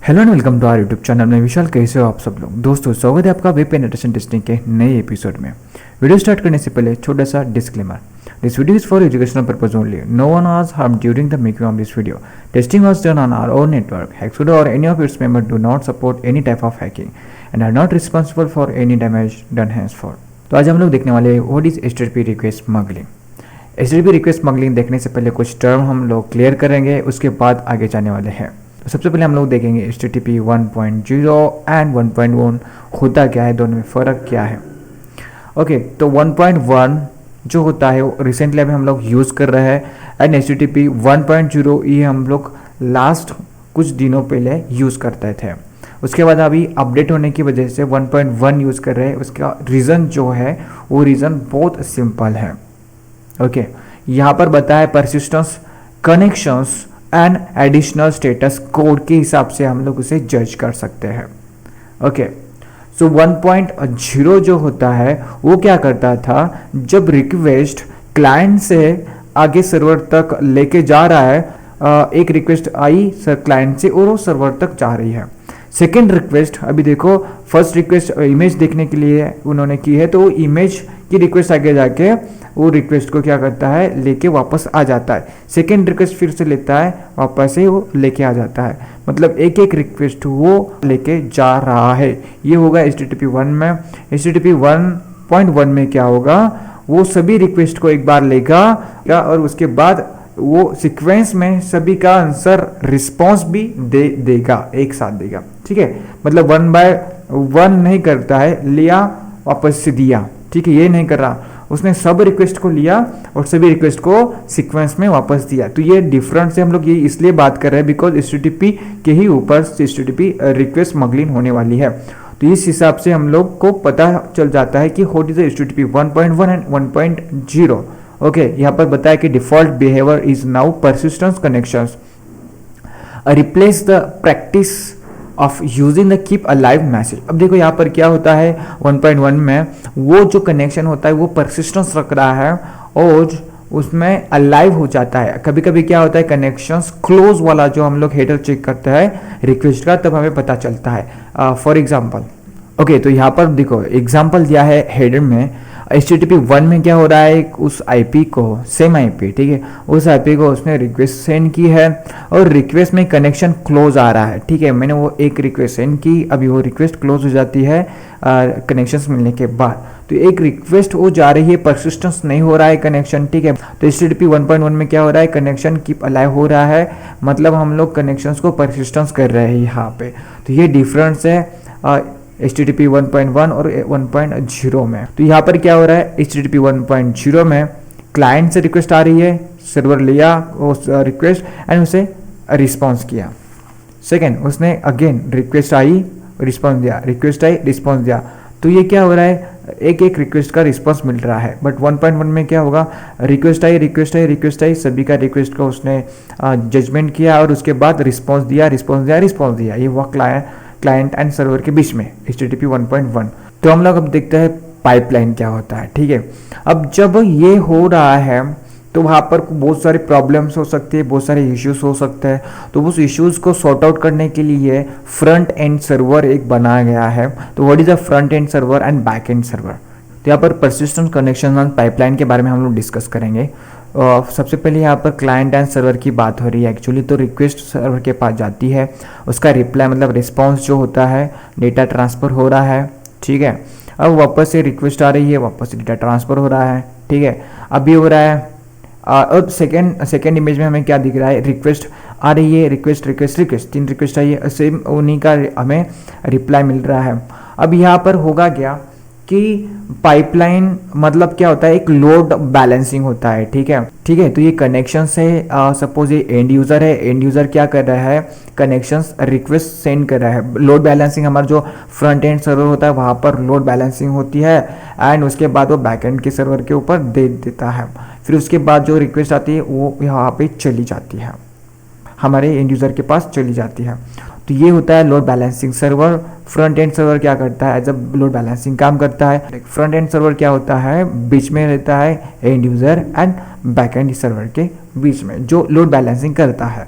Hello and welcome to our YouTube channel में। विशाल, कैसे हो आप सब लोग। दोस्तों, स्वागत है आपका वेब पेनिट्रेशन टेस्टिंग के नए एपिसोड में। वीडियो स्टार्ट करने से पहले छोटा सा disclaimer. This video is for educational purpose only. No one was harmed during the making of this video. Testing was done on our own network. Hexodo or any of its members do not support any type of hacking and are not responsible for any damage done henceforth। तो आज हम लोग देखने वाले हैं what is HTTP request smuggling. HTTP request smuggling देखने से पहले कुछ टर्म हम लोग क्लियर करेंगे, उसके बाद आगे जाने वाले हैं। तो सबसे पहले हम लोग देखेंगे HTTP 1.0 एंड 1.1 होता क्या है, दोनों में फ़र्क क्या है। ओके, तो 1.1 जो होता है वो रिसेंटली अभी हम लोग यूज़ कर रहे हैं एंड HTTP 1.0 ये हम लोग लास्ट कुछ दिनों पहले यूज़ करते थे। उसके बाद अभी अपडेट होने की वजह से 1.1 यूज़ कर रहे हैं। उसका रीज़न जो है वो रीज़न बहुत सिंपल है। ओके, यहाँ पर बताया persistence, connections and additional status code के हिसाब से हम लोग उसे जज कर सकते हैं। ओके, सो 1.0 जो होता है वो क्या करता था, जब रिक्वेस्ट क्लाइंट से आगे सर्वर तक लेके जा रहा है, एक रिक्वेस्ट आई क्लाइंट से और वो सर्वर तक जा रही है। सेकेंड रिक्वेस्ट, अभी देखो फर्स्ट रिक्वेस्ट इमेज देखने के लिए उन्होंने की है, तो वो इमेज की रिक्वेस्ट आगे जाके वो रिक्वेस्ट को क्या करता है, लेके वापस आ जाता है। सेकेंड रिक्वेस्ट फिर से लेता है, वापस से वो लेके आ जाता है। मतलब एक एक रिक्वेस्ट वो लेके जा रहा है। ये होगा HTTP 1 में। HTTP 1.1 में क्या होगा, वो सभी रिक्वेस्ट को एक बार लेगा और उसके बाद वो सीक्वेंस में सभी का आंसर रिस्पॉन्स भी देगा, एक साथ देगा। ठीक है, मतलब 1 by 1 नहीं करता है, लिया वापस से दिया। ठीक है, ये नहीं कर रहा, उसने सब रिक्वेस्ट को लिया और सभी रिक्वेस्ट को सीक्वेंस में वापस दिया। तो ये डिफरेंस से हम लोग ये इसलिए बात कर रहे हैं बिकॉज HTTP के ही ऊपर HTTP रिक्वेस्ट स्मगलिंग होने वाली है। तो इस हिसाब से हम लोग को पता चल जाता है कि what is HTTP 1.1 and 1.0। Okay, यहाँ पर बताया कि default behaviour is now persistence connections replace the practice of using the keep alive message. अब देखो यहाँ पर क्या होता है, 1.1 में वो जो कनेक्शन होता है वो परसिस्टेंस रख रहा है और उसमें अलाइव हो जाता है। कभी कभी क्या होता है, कनेक्शंस क्लोज वाला जो हम लोग हेडर चेक करते हैं रिक्वेस्ट का, तब हमें पता चलता है। फॉर एग्जाम्पल, ओके, तो यहाँ पर देखो एग्जाम्पल दिया है हेडर में। HTTP 1 में क्या हो रहा है, उस IP को, सेम IP, ठीक है, उस IP को उसने रिक्वेस्ट सेंड की है और रिक्वेस्ट में कनेक्शन क्लोज आ रहा है। ठीक है, मैंने वो एक रिक्वेस्ट सेंड की, अभी वो रिक्वेस्ट क्लोज हो जाती है कनेक्शंस मिलने के बाद। तो एक रिक्वेस्ट वो जा रही है, परसिस्टेंस नहीं हो रहा है कनेक्शन। ठीक है, तो HTTP 1.1 में क्या हो रहा है, कनेक्शन कीप अलाइव हो रहा है, मतलब हम लोग कनेक्शंस को परसिस्टेंस कर रहे हैं यहाँ पे। तो ये डिफरेंस है HTTP 1.1 और 1.0 में। तो यहाँ पर क्या हो रहा है, HTTP 1.0 में क्लाइंट से रिक्वेस्ट आ रही है, सर्वर लिया उस रिक्वेस्ट एंड उसे रिस्पॉन्स किया। सेकेंड, उसने अगेन रिक्वेस्ट आई, रिस्पॉन्स दिया, रिक्वेस्ट आई, रिस्पॉन्स दिया। तो ये क्या हो रहा है, एक एक रिक्वेस्ट का रिस्पॉन्स मिल रहा है। बट 1.1 में क्या होगा, रिक्वेस्ट आई, रिक्वेस्ट आई, रिक्वेस्ट आई, सभी का रिक्वेस्ट को उसने जजमेंट किया और उसके बाद रिस्पॉन्स दिया, रिस्पॉन्स दिया, रिस्पॉन्स दिया। ये हुआ क्लाइंट एंड सर्वर के बीच में HTTP 1.1। तो हम लोग अब देखते हैं पाइपलाइन क्या होता है। ठीक है, अब जब ये हो रहा है तो वहाँ पर बहुत सारे प्रॉब्लम्स हो सकते हैं, बहुत सारे इश्यूज हो सकते हैं। तो उस इश्यूज को सॉर्ट आउट करने के लिए फ्रंट एंड सर्वर एक बनाया गया है। तो what is the front end server and back and server. तो यहाँ पर परसिस्टेंट कनेक्शन एंड पाइपलाइन के बारे में हम लोग डिस्कस करेंगे। सबसे पहले यहाँ पर क्लाइंट एंड सर्वर की बात हो रही है एक्चुअली। तो रिक्वेस्ट सर्वर के पास जाती है, उसका रिप्लाई मतलब रिस्पॉन्स जो होता है, डेटा ट्रांसफ़र हो रहा है। ठीक है, अब वापस से रिक्वेस्ट आ रही है, वापस से डेटा ट्रांसफ़र हो रहा है। ठीक है, अभी हो रहा है और सेकेंड इमेज में हमें क्या दिख रहा है, रिक्वेस्ट आ रही है, रिक्वेस्ट रिक्वेस्ट रिक्वेस्ट, 3 रिक्वेस्ट आई है, सेम उन्हीं का हमें रिप्लाई मिल रहा है। अब यहाँ पर होगा क्या कि पाइपलाइन मतलब क्या होता है, एक लोड बैलेंसिंग होता है। ठीक है, ठीक है, तो ये कनेक्शन से सपोज ये एंड यूज़र है, एंड यूज़र क्या कर रहा है, कनेक्शंस रिक्वेस्ट सेंड कर रहा है। लोड बैलेंसिंग हमारा जो फ्रंट एंड सर्वर होता है वहाँ पर लोड बैलेंसिंग होती है एंड उसके बाद वो बैक एंड के सर्वर के ऊपर दे देता है। फिर उसके बाद जो रिक्वेस्ट आती है वो यहाँ पे चली जाती है, हमारे एंड यूज़र के पास चली जाती है। तो ये होता है load balancing. Server front end server क्या करता है, एज अ लोड बैलेंसिंग काम करता है। फ्रंट एंड सर्वर क्या होता है, बीच में रहता है end user and back and server के बीच में, जो लोड बैलेंसिंग करता है।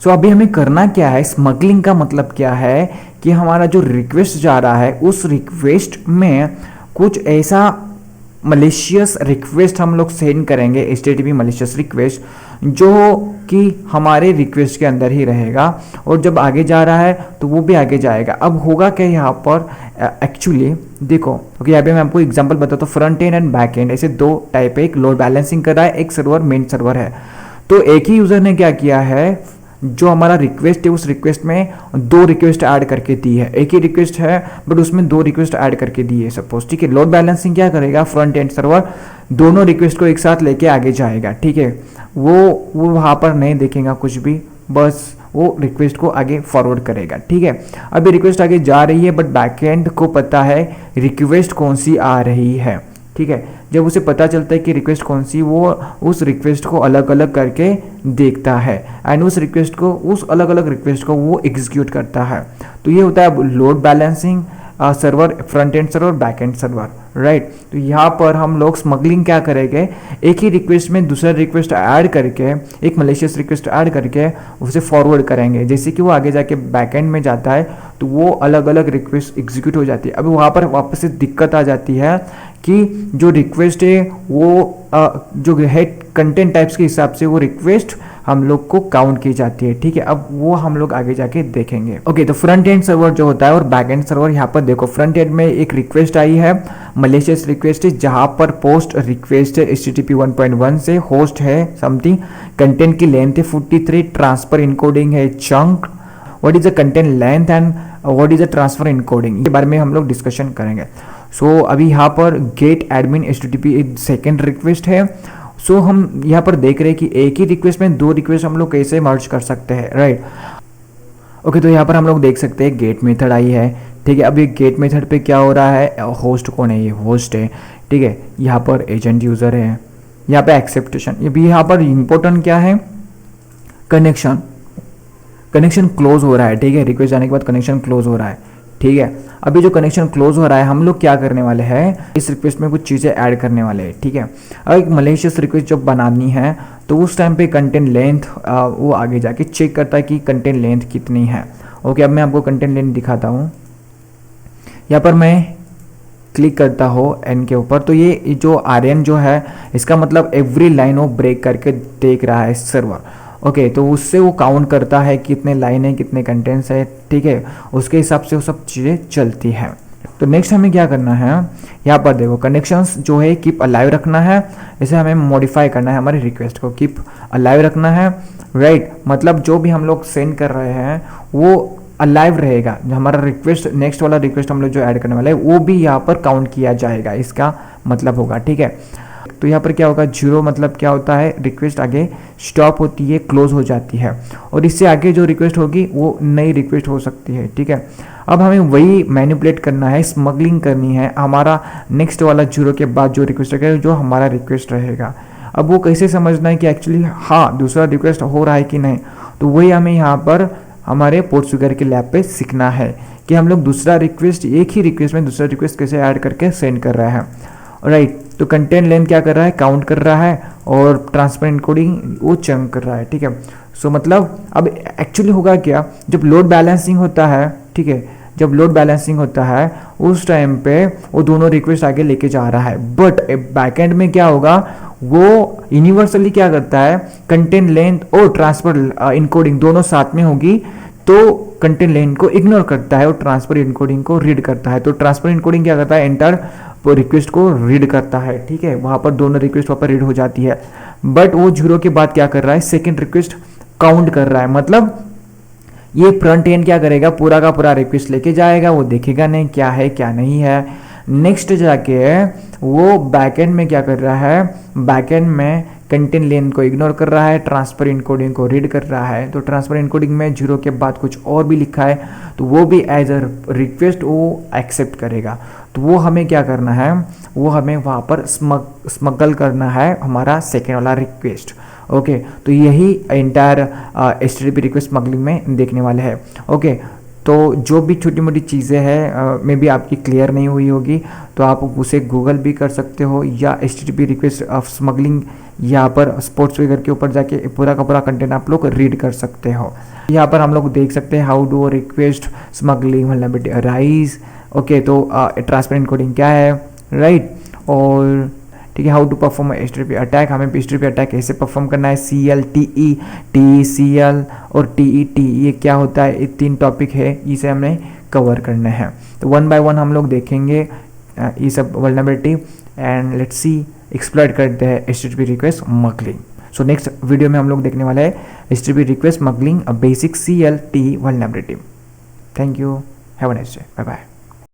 सो अभी हमें करना क्या है, स्मगलिंग का मतलब क्या है कि हमारा जो रिक्वेस्ट जा रहा है उस रिक्वेस्ट में कुछ ऐसा मलिशियस रिक्वेस्ट हम लोग सेंड करेंगे, HTTP मलिशियस रिक्वेस्ट, जो कि हमारे रिक्वेस्ट के अंदर ही रहेगा और जब आगे जा रहा है तो वो भी आगे जाएगा। अब होगा क्या यहाँ पर एक्चुअली देखो, ओके यहाँ पे मैं आपको एग्जांपल बताता हूँ। Front end and back and ऐसे दो टाइप है, एक लोड बैलेंसिंग कर रहा है, एक सर्वर मेन सर्वर है। तो एक ही यूजर ने क्या किया है, जो हमारा रिक्वेस्ट है उस रिक्वेस्ट में दो रिक्वेस्ट ऐड करके दी है। एक ही रिक्वेस्ट है बट उसमें दो रिक्वेस्ट ऐड करके दी है सपोज, ठीक है। लोड बैलेंसिंग क्या करेगा, फ्रंट एंड सर्वर दोनों रिक्वेस्ट को एक साथ लेके आगे जाएगा, ठीक है। वो वहाँ पर नहीं देखेगा कुछ भी, बस वो रिक्वेस्ट को आगे फॉरवर्ड करेगा, ठीक है। अभी रिक्वेस्ट आगे जा रही है बट बैकएंड को पता है रिक्वेस्ट कौन सी आ रही है, ठीक है। जब उसे पता चलता है कि रिक्वेस्ट कौन सी, वो उस रिक्वेस्ट को अलग अलग करके देखता है एंड उस रिक्वेस्ट को, उस अलग अलग रिक्वेस्ट को वो एग्जीक्यूट करता है। तो ये होता है load balancing server, front end server, back and server, right. तो यहाँ पर हम लोग स्मगलिंग क्या करेंगे, एक ही रिक्वेस्ट में दूसरा रिक्वेस्ट ऐड करके, एक मलेशियस रिक्वेस्ट ऐड करके उसे फॉरवर्ड करेंगे। जैसे कि वो आगे जाके बैक एंड में जाता है तो वो अलग अलग रिक्वेस्ट एग्जीक्यूट हो जाती है। अभी वहाँ पर वापस से दिक्कत आ जाती है कि जो रिक्वेस्ट है वो जो है कंटेंट टाइप्स के हिसाब से वो रिक्वेस्ट हम लोग को काउंट की जाती है, ठीक है। अब वो हम लोग आगे जाके देखेंगे। ओके, तो फ्रंट एंड सर्वर जो होता है और बैक एंड सर्वर, यहाँ पर देखो फ्रंट एंड में एक रिक्वेस्ट आई है, मलेशियस रिक्वेस्ट है, जहाँ पर पोस्ट रिक्वेस्ट है HTTP 1.1 से, होस्ट है समथिंग, कंटेंट की लेंथ है 43, ट्रांसफर इनकोडिंग है chunk, what is the content length and what is the transfer encoding, के बारे में हम लोग डिस्कशन करेंगे। सो अभी यहाँ पर गेट एडमिन HTTP एक सेकेंड रिक्वेस्ट है। सो हम यहाँ पर देख रहे हैं कि एक ही रिक्वेस्ट में दो रिक्वेस्ट हम लोग कैसे मर्ज कर सकते हैं, राइट। ओके, तो यहाँ पर हम लोग देख सकते हैं गेट मेथड आई है, ठीक है। अब ये गेट मेथड पे क्या हो रहा है, होस्ट कौन है, ये होस्ट है, ठीक है। यहाँ पर एजेंट यूजर है, यहाँ पे एक्सेप्टेशन, ये भी यहाँ पर इंपॉर्टेंट क्या है, कनेक्शन, कनेक्शन क्लोज हो रहा है, ठीक है। रिक्वेस्ट जाने के बाद कनेक्शन क्लोज हो रहा है, ठीक है। अभी जो कनेक्शन क्लोज हो रहा है, हम लोग क्या करने वाले हैं, इस रिक्वेस्ट में कुछ चीज़ें ऐड करने वाले हैं, ठीक है। अब एक मलेशियस रिक्वेस्ट जब बनानी है तो उस टाइम पे कंटेंट लेंथ वो आगे जाके चेक करता है कि कंटेंट लेंथ कितनी है। ओके, अब मैं आपको कंटेंट लेंथ दिखाता हूँ। यहाँ पर मैं क्लिक करता हो एन के ऊपर, तो ये जो RN जो है, इसका मतलब एवरी लाइन वो ब्रेक करके देख रहा है सर्वर। ओके, तो उससे वो काउंट करता है कितने लाइन है, कितने कंटेंट्स है, ठीक है। उसके हिसाब से वो सब चीज़ें चलती है। तो नेक्स्ट हमें क्या करना है, यहाँ पर देखो कनेक्शंस जो है कीप अलाइव रखना है, इसे हमें मॉडिफाई करना है, हमारी रिक्वेस्ट को कीप अलाइव रखना है, राइट। मतलब जो भी हम लोग सेंड कर रहे हैं वो अलाइव रहेगा, जो हमारा रिक्वेस्ट, नेक्स्ट वाला रिक्वेस्ट हम लोग जो ऐड करने वाला है वो भी यहाँ पर काउंट किया जाएगा, इसका मतलब होगा, ठीक है। तो यहाँ पर क्या होगा, जीरो मतलब क्या होता है, रिक्वेस्ट आगे स्टॉप होती है, क्लोज हो जाती है, और इससे आगे जो रिक्वेस्ट होगी वो नई रिक्वेस्ट हो सकती है, ठीक है। अब हमें वही मैनिपुलेट करना है, स्मगलिंग करनी है, हमारा नेक्स्ट वाला जीरो के बाद जो रिक्वेस्ट रहेगा, जो हमारा रिक्वेस्ट रहेगा। अब वो कैसे समझना है कि एक्चुअली हाँ दूसरा रिक्वेस्ट हो रहा है कि नहीं, तो वही हमें यहाँ पर हमारे पोर्ट्सफिगर के लैब पे सीखना है कि हम लोग दूसरा रिक्वेस्ट, एक ही रिक्वेस्ट में दूसरा रिक्वेस्ट कैसे ऐड करके सेंड कर रहे हैं, राइट। तो कंटेंट लेंथ क्या कर रहा है, काउंट कर रहा है, और ट्रांसफर इनकोडिंग वो चंक कर रहा है, ठीक है। सो मतलब अब एक्चुअली होगा क्या, जब लोड बैलेंसिंग होता है, ठीक है, जब लोड बैलेंसिंग होता है उस टाइम पे वो दोनों रिक्वेस्ट आगे लेके जा रहा है, बट बैकएंड में क्या होगा, वो यूनिवर्सली क्या करता है, कंटेंट लेंथ और ट्रांसफर इनकोडिंग दोनों साथ में होगी, तो कंटेंट लेंथ को इग्नोर करता है और ट्रांसफर इनकोडिंग को रीड करता है। तो ट्रांसफर इनकोडिंग क्या करता है, एंटर रिक्वेस्ट को रीड करता है, ठीक है। वहां पर दोनों रिक्वेस्ट वहां पर रीड हो जाती है, बट वो जीरो के बाद क्या कर रहा है, सेकंड रिक्वेस्ट काउंट कर रहा है। मतलब ये फ्रंट एंड क्या करेगा, पूरा का पूरा रिक्वेस्ट लेके जाएगा, वो देखेगा नहीं क्या है क्या नहीं है। नेक्स्ट जाके वो बैकएंड में क्या कर रहा है, बैकएंड में कंटेंट लेंथ को इग्नोर कर रहा है, ट्रांसफर इनकोडिंग को रीड कर रहा है। तो ट्रांसफर इनकोडिंग में जीरो के बाद कुछ और भी लिखा है, तो वो भी एज अ रिक्वेस्ट वो एक्सेप्ट करेगा। तो वो हमें क्या करना है, वो हमें वहाँ पर स्मगल करना है हमारा सेकेंड वाला रिक्वेस्ट। ओके, तो यही एंटायर HTTP रिक्वेस्ट स्मगलिंग में देखने वाले हैं। ओके, तो जो भी छोटी मोटी चीज़ें हैं मे बी आपकी क्लियर नहीं हुई होगी, तो आप उसे गूगल भी कर सकते हो, या HTTP रिक्वेस्ट ऑफ स्मगलिंग यहाँ पर स्पोर्ट्स वगैरह के ऊपर जाके पूरा का पूरा कंटेंट आप लोग रीड कर सकते हो। यहाँ पर हम लोग देख सकते हैं how do request smuggling vulnerability arise. Okay, तो ट्रांसपेरेंट कोडिंग क्या है, राइट। और ठीक है, how to perform HTTP attack, हमें एचटीटीपी अटैक कैसे परफॉर्म करना है, CL और TET ये क्या होता है, ये 3 टॉपिक है, इसे हमने कवर करना है। तो 1 बाय 1 हम लोग देखेंगे ये सब vulnerability and let's see exploit करते हैं HTTP request smuggling. So next video में हम लोग देखने वाला है HTTP request smuggling basic CL TE vulnerability. Thank you, have a nice day, bye bye.